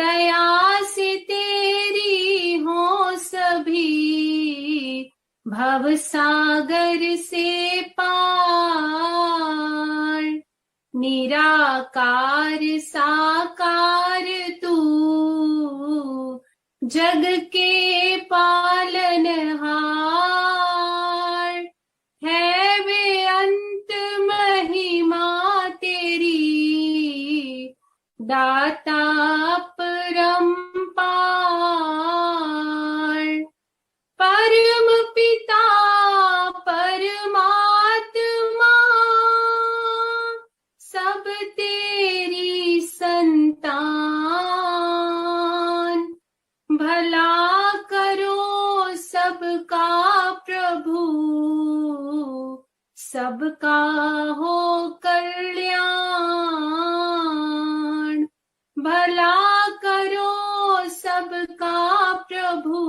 दया से तेरी हो सभी, भव सागर से पार। निराकार साकार तू, जग के पालनहार। है बेअंत महिमा तेरी, दाता परम्पार। परम पिता परमात्मा, सब तेरी संतान। भला करो सबका प्रभु, सबका हो कल्याण। भला करो सबका प्रभु,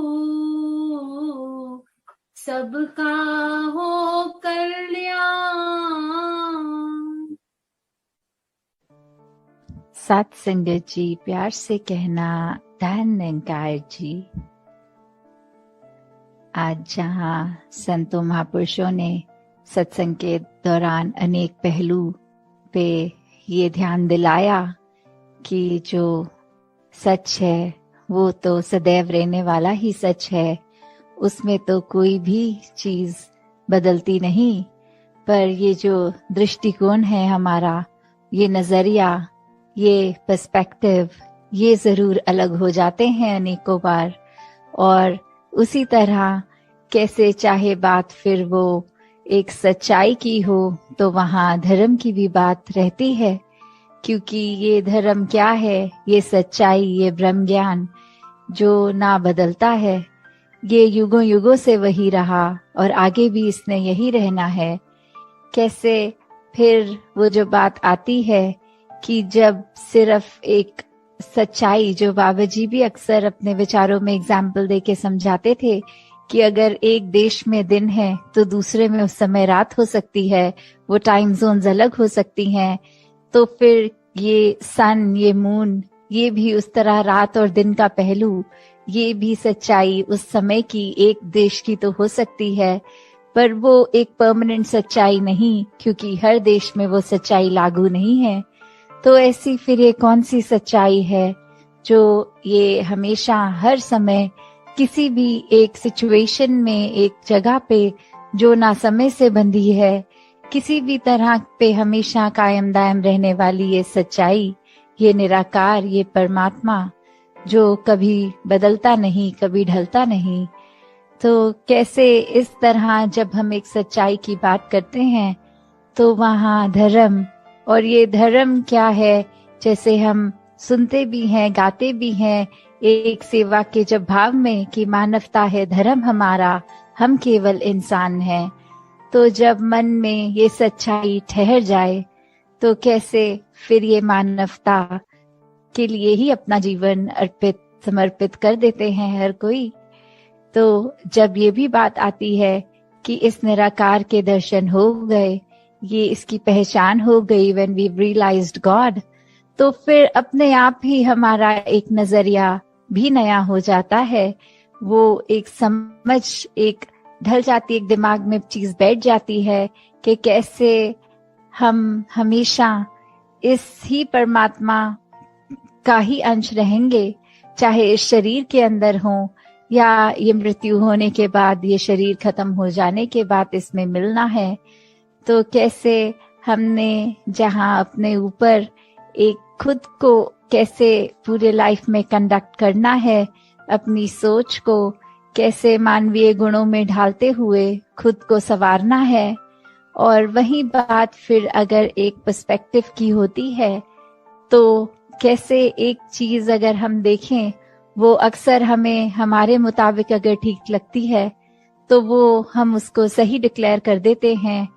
सबका हो कल्याण। सात संगत जी, प्यार से कहना धन निरंकार जी। आज जहाँ संतों महापुरुषों ने सत्संग के दौरान अनेक पहलू पे ये ध्यान दिलाया कि जो सच है वो तो सदैव रहने वाला ही सच है, उसमें तो कोई भी चीज बदलती नहीं। पर ये जो दृष्टिकोण है हमारा, ये नजरिया, ये पर्सपेक्टिव, ये जरूर अलग हो जाते हैं अनेकों बार। और उसी तरह कैसे चाहे बात फिर वो एक सच्चाई की हो, तो वहाँ धर्म की भी बात रहती है। क्योंकि ये धर्म क्या है, ये सच्चाई, ये ब्रह्म ज्ञान जो ना बदलता है, ये युगों युगों से वही रहा और आगे भी इसने यही रहना है। कैसे फिर वो जो बात आती है कि जब सिर्फ एक सच्चाई, जो बाबा जी भी अक्सर अपने विचारों में एग्जाम्पल देके समझाते थे कि अगर एक देश में दिन है तो दूसरे में उस समय रात हो सकती है, वो टाइम जोन्स अलग हो सकती हैं। तो फिर ये सन, ये मून, ये भी उस तरह रात और दिन का पहलू, ये भी सच्चाई उस समय की एक देश की तो हो सकती है, पर वो एक परमानेंट सच्चाई नहीं, क्योंकि हर देश में वो सच्चाई लागू नहीं है। तो ऐसी फिर ये कौन सी सच्चाई है जो ये हमेशा हर समय किसी भी एक सिचुएशन में, एक जगह पे जो ना समय से बंधी है, किसी भी तरह पे हमेशा कायम दायम रहने वाली ये सच्चाई, ये निराकार, ये परमात्मा जो कभी बदलता नहीं, कभी ढलता नहीं। तो कैसे इस तरह जब हम एक सच्चाई की बात करते हैं तो वहाँ धर्म, और ये धर्म क्या है, जैसे हम सुनते भी हैं, गाते भी हैं एक सेवा के जब भाव में कि मानवता है धर्म हमारा, हम केवल इंसान हैं। तो जब मन में ये सच्चाई ठहर जाए तो कैसे फिर ये मानवता के लिए ही अपना जीवन अर्पित, समर्पित कर देते हैं हर कोई। तो जब ये भी बात आती है कि इस निराकार के दर्शन हो गए, ये इसकी पहचान हो गई, when we realized God, तो फिर अपने आप ही हमारा एक नजरिया भी नया हो जाता है। वो एक समझ एक ढल जाती, एक दिमाग में चीज बैठ जाती है कि कैसे हम हमेशा इस ही परमात्मा का ही अंश रहेंगे, चाहे इस शरीर के अंदर हो या ये मृत्यु होने के बाद, ये शरीर खत्म हो जाने के बाद इसमें मिलना है। तो कैसे हमने जहाँ अपने ऊपर एक खुद को कैसे पूरे लाइफ में कंडक्ट करना है, अपनी सोच को कैसे मानवीय गुणों में ढालते हुए खुद को संवारना है। और वही बात फिर अगर एक पर्सपेक्टिव की होती है तो कैसे एक चीज अगर हम देखें, वो अक्सर हमें हमारे मुताबिक अगर ठीक लगती है तो वो हम उसको सही डिक्लेयर कर देते हैं।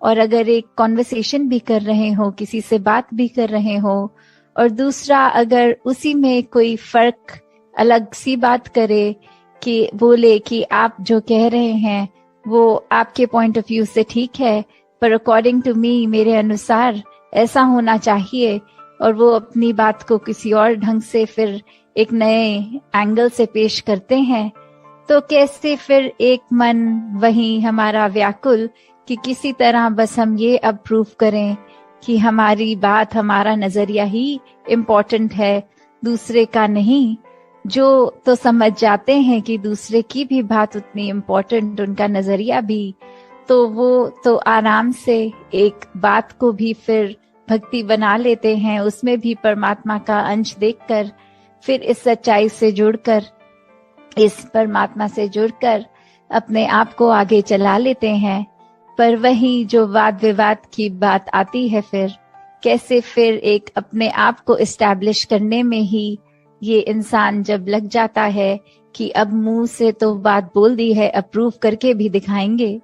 और अगर एक कॉन्वर्सेशन भी कर रहे हो, किसी से बात भी कर रहे हो, और दूसरा अगर उसी में कोई फर्क अलग सी बात करे कि बोले कि आप जो कह रहे हैं वो आपके पॉइंट ऑफ व्यू से ठीक है, पर अकॉर्डिंग टू मी, मेरे अनुसार ऐसा होना चाहिए, और वो अपनी बात को किसी और ढंग से फिर एक नए एंगल से पेश करते हैं, तो कैसे फिर एक मन वही हमारा व्याकुल कि किसी तरह बस हम ये अब प्रूव करें कि हमारी बात, हमारा नजरिया ही इम्पोर्टेंट है, दूसरे का नहीं। जो तो समझ जाते हैं कि दूसरे की भी बात उतनी इम्पोर्टेंट, उनका नजरिया भी, तो वो तो आराम से एक बात को भी फिर भक्ति बना लेते हैं, उसमें भी परमात्मा का अंश देखकर, फिर इस सच्चाई से जुड़कर, इस परमात्मा से जुड़कर अपने आप को आगे चला लेते हैं। पर वही जो वाद विवाद की बात आती है, फिर कैसे फिर एक अपने आप को इस्टेब्लिश करने में ही ये इंसान जब लग जाता है कि अब मुंह से तो बात बोल दी है, अप्रूव करके भी दिखाएंगे,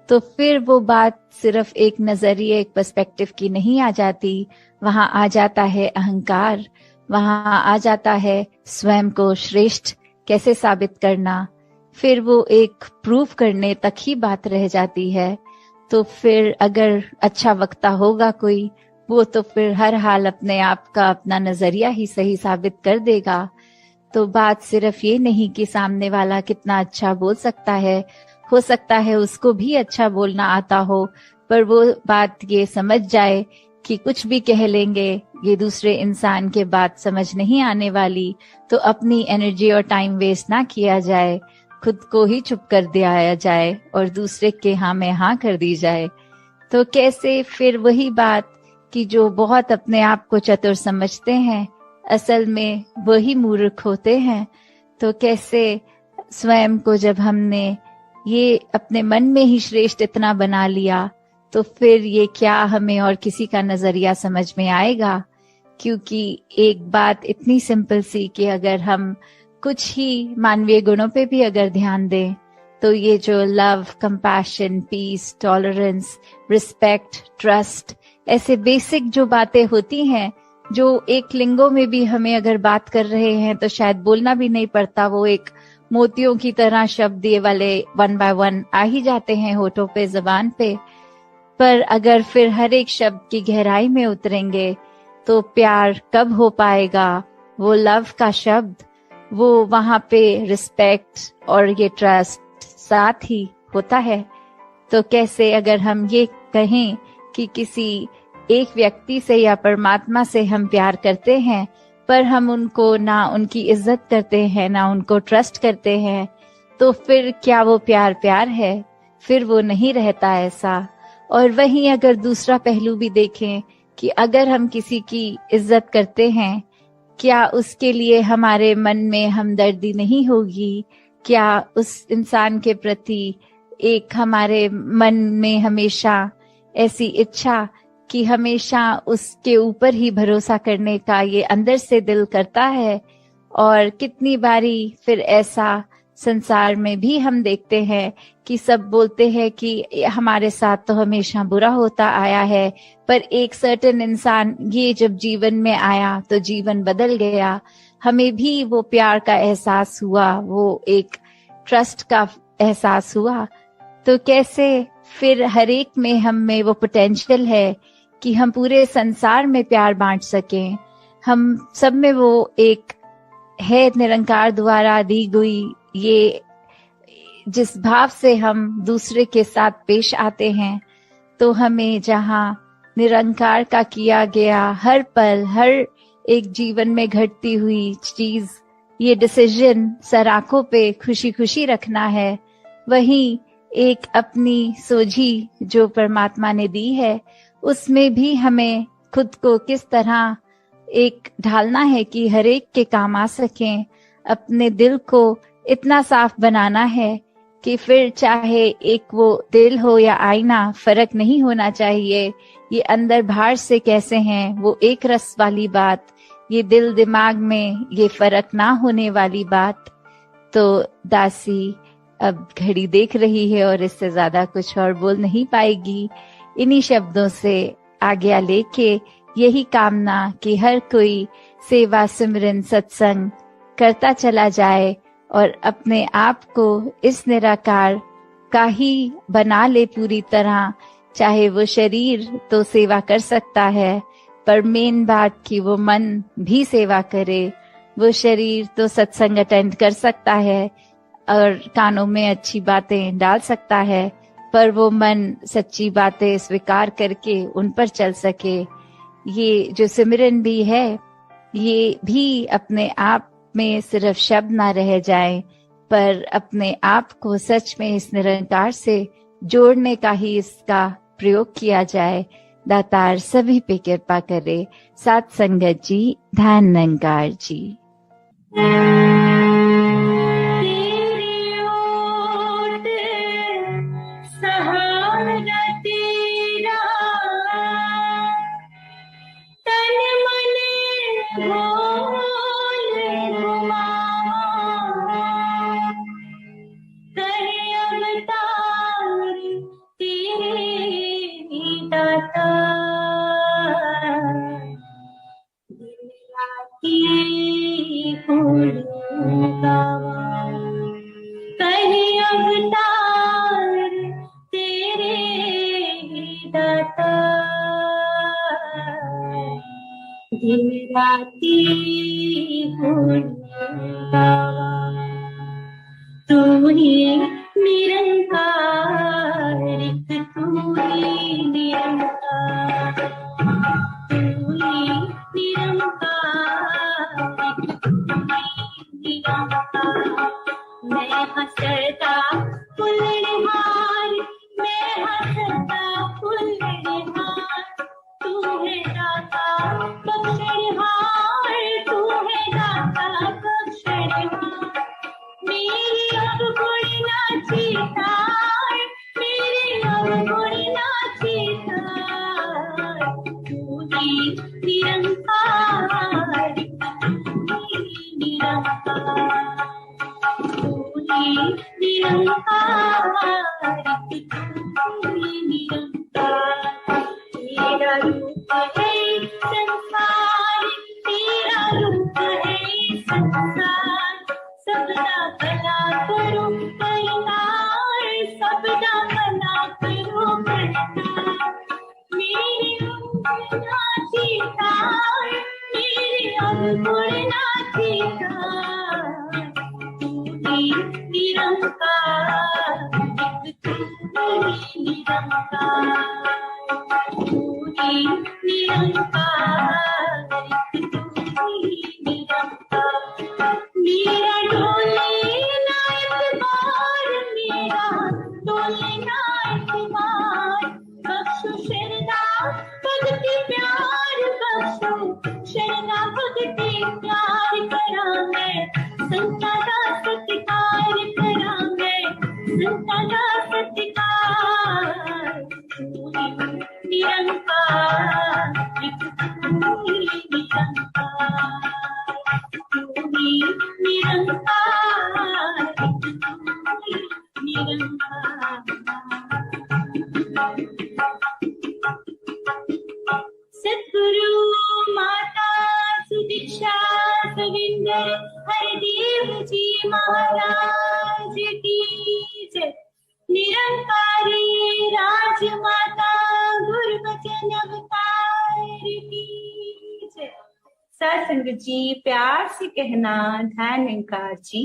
तो फिर वो बात सिर्फ एक नजरिए, एक पर्सपेक्टिव की नहीं आ जाती। वहां आ जाता है अहंकार, वहां आ जाता है स्वयं को श्रेष्ठ कैसे साबित करना, फिर वो एक प्रूव करने तक ही बात रह जाती है। तो फिर अगर अच्छा वक्ता होगा कोई, वो तो फिर हर हाल अपने आप का अपना नजरिया ही सही साबित कर देगा। तो बात सिर्फ ये नहीं कि सामने वाला कितना अच्छा बोल सकता है, हो सकता है उसको भी अच्छा बोलना आता हो, पर वो बात ये समझ जाए कि कुछ भी कह लेंगे, ये दूसरे इंसान के बात समझ नहीं आने वाली, तो अपनी एनर्जी और टाइम वेस्ट ना किया जाए, खुद को ही चुप कर दिया जाए और दूसरे के हाँ में हाँ कर दी जाए। तो कैसे फिर वही बात कि जो बहुत अपने आप को चतुर समझते हैं, असल में वही मूर्ख होते हैं। तो कैसे स्वयं को जब हमने ये अपने मन में ही श्रेष्ठ इतना बना लिया, तो फिर ये क्या हमें और किसी का नजरिया समझ में आएगा। क्योंकि एक बात इतनी सिंपल सी कि अगर हम कुछ ही मानवीय गुणों पे भी अगर ध्यान दें, तो ये जो love, compassion, peace, tolerance, respect, trust, ऐसे बेसिक जो बातें होती हैं, जो एक लिंगो में भी हमें अगर बात कर रहे हैं तो शायद बोलना भी नहीं पड़ता, वो एक मोतियों की तरह शब्द ये वाले 1 by 1 आ ही जाते हैं होठों पे, जबान पे। पर अगर फिर हर एक शब्द की गहराई में उतरेंगे तो प्यार कब हो पाएगा, वो लव का शब्द, वो वहां पे रिस्पेक्ट और ये ट्रस्ट साथ ही होता है। तो कैसे अगर हम ये कहें कि किसी एक व्यक्ति से या परमात्मा से हम प्यार करते हैं, पर हम उनको ना उनकी इज्जत करते हैं, ना उनको ट्रस्ट करते हैं, तो फिर क्या वो प्यार प्यार है? फिर वो नहीं रहता ऐसा। और वहीं अगर दूसरा पहलू भी देखें कि अगर हम किसी की इज्जत करते हैं, क्या उसके लिए हमारे मन में हमदर्दी नहीं होगी? क्या उस इंसान के प्रति एक हमारे मन में हमेशा ऐसी इच्छा कि हमेशा उसके ऊपर ही भरोसा करने का ये अंदर से दिल करता है? और कितनी बारी फिर ऐसा संसार में भी हम देखते हैं कि सब बोलते हैं कि हमारे साथ तो हमेशा बुरा होता आया है, पर एक सर्टेन इंसान ये जब जीवन में आया तो जीवन बदल गया, हमें भी वो प्यार का एहसास हुआ, वो एक ट्रस्ट का एहसास हुआ। तो कैसे फिर हर एक में हम में वो पोटेंशियल है कि हम पूरे संसार में प्यार बांट सकें। हम सब में वो एक है निरंकार द्वारा दी गई, ये जिस भाव से हम दूसरे के साथ पेश आते हैं, तो हमें जहाँ निरंकार का किया गया हर पल, हर एक जीवन में घटती हुई चीज, ये डिसीजन सर आंखों पे खुशी खुशी रखना है, वहीं एक अपनी सोझी जो परमात्मा ने दी है, उसमें भी हमें खुद को किस तरह एक ढालना है कि हर एक के काम आ सकें। अपने दिल को इतना साफ बनाना है कि फिर चाहे एक वो दिल हो या आईना, फर्क नहीं होना चाहिए। ये अंदर बाहर से कैसे हैं, वो एक रस वाली बात, ये दिल दिमाग में ये फर्क ना होने वाली बात। तो दासी अब घड़ी देख रही है और इससे ज्यादा कुछ और बोल नहीं पाएगी। इन्हीं शब्दों से आज्ञा लेके यही कामना कि हर कोई सेवा, सिमरन, सत्संग करता चला जाए और अपने आप को इस निराकार का ही बना ले पूरी तरह। चाहे वो शरीर तो सेवा कर सकता है, पर मेन बात कि वो मन भी सेवा करे, वो शरीर तो सत्संग अटेंड कर सकता है और कानों में अच्छी बातें डाल सकता है, पर वो मन सच्ची बातें स्वीकार करके उन पर चल सके। ये जो सिमरन भी है, ये भी अपने आप में सिर्फ शब्द ना रह जाए, पर अपने आप को सच में इस निरंकार से जोड़ने का ही इसका प्रयोग किया जाए। दातार सभी पे कृपा करे। साथ संगत जी, ध्यान निरंकार जी। तेरी ओट सहारा तेरा, तन मन ढोल घुमावा, कहे अवतार तेरे दाता, की फूल गावा, कहे अवतार तेरे दाता, दिन राती फूल गावा। तू ही निरंकार, तू ही निरंकार, तू ही निरंकार, तू ही निरंकार। मैं हंसता फुलहार, मैं हंसता फुलहार, तू है दाता बख्शहार, तू है दाता बख्शहार। मेरी अब गुण नाची तार, मेरी अब गुण नाची तार, तू ही निरंकार, तू ही निरंकार, तू ही निरंकार, तू ही निरंकार। तेरा रूप है संसार, तेरा रूप है संसार, सबदा भला करो करतार, सबदा भला करो करतार। मेरे अवगुण नाची तार, मेरे अवगुण नाची तार, तू ही निरंकार, तू ही निरंकार, तू ही निरंकार, तू ही निरंकार। मेरा डोले ना इतबार, मेरा डोले ना इतबार, बख्शो शरदा भगति प्यार, बख्शो शरदा भगति प्यार। करा मैं संता दा सत्कार, करा मैं संता दा सत्कार। तू ही निरंकार, तू ही निरंकार, तू ही निरंकार, तू ही निरंकार। सद्गुरु माता सुदीक्षा गोविंदर हरिदेव जी महाराज की जय। निरंकारी राजमाता गुरुवचन अवतार की जय। सत्संग जी, प्यार से कहना ध्यान निरंकार जी।